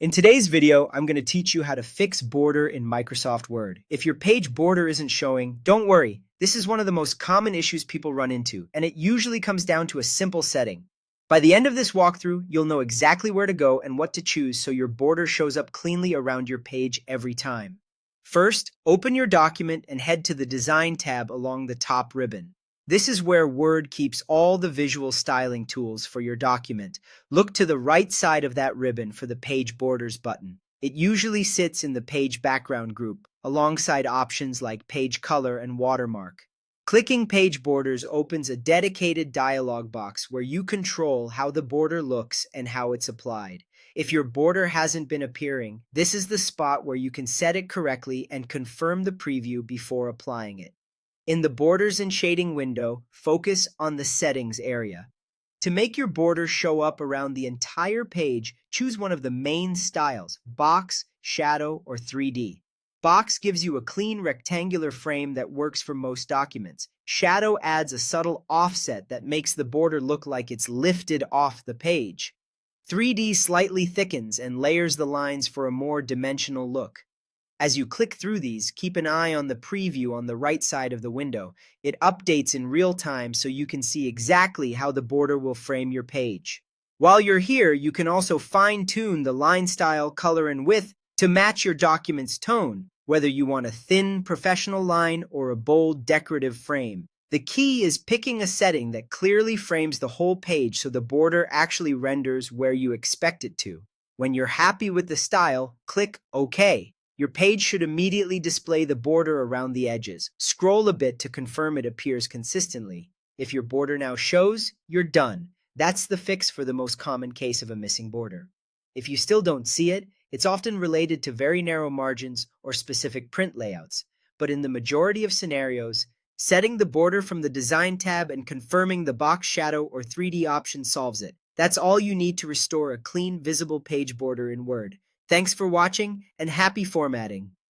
In today's video, I'm going to teach you how to fix border in Microsoft Word. If your page border isn't showing, don't worry. This is one of the most common issues people run into, and it usually comes down to a simple setting. By the end of this walkthrough, you'll know exactly where to go and what to choose so your border shows up cleanly around your page every time. First, open your document and head to the Design tab along the top ribbon. This is where Word keeps all the visual styling tools for your document. Look to the right side of that ribbon for the Page Borders button. It usually sits in the Page Background group, alongside options like Page Color and Watermark. Clicking Page Borders opens a dedicated dialog box where you control how the border looks and how it's applied. If your border hasn't been appearing, this is the spot where you can set it correctly and confirm the preview before applying it. In the Borders and Shading window, focus on the Settings area. To make your border show up around the entire page, choose one of the main styles: box, shadow, or 3D. Box gives you a clean rectangular frame that works for most documents. Shadow adds a subtle offset that makes the border look like it's lifted off the page. 3D slightly thickens and layers the lines for a more dimensional look. As you click through these, keep an eye on the preview on the right side of the window. It updates in real time so you can see exactly how the border will frame your page. While you're here, you can also fine-tune the line style, color, and width to match your document's tone, whether you want a thin, professional line or a bold, decorative frame. The key is picking a setting that clearly frames the whole page so the border actually renders where you expect it to. When you're happy with the style, click OK. Your page should immediately display the border around the edges. Scroll a bit to confirm it appears consistently. If your border now shows, you're done. That's the fix for the most common case of a missing border. If you still don't see it, it's often related to very narrow margins or specific print layouts. But in the majority of scenarios, setting the border from the Design tab and confirming the box, shadow, or 3D option solves it. That's all you need to restore a clean, visible page border in Word. Thanks for watching, and happy formatting!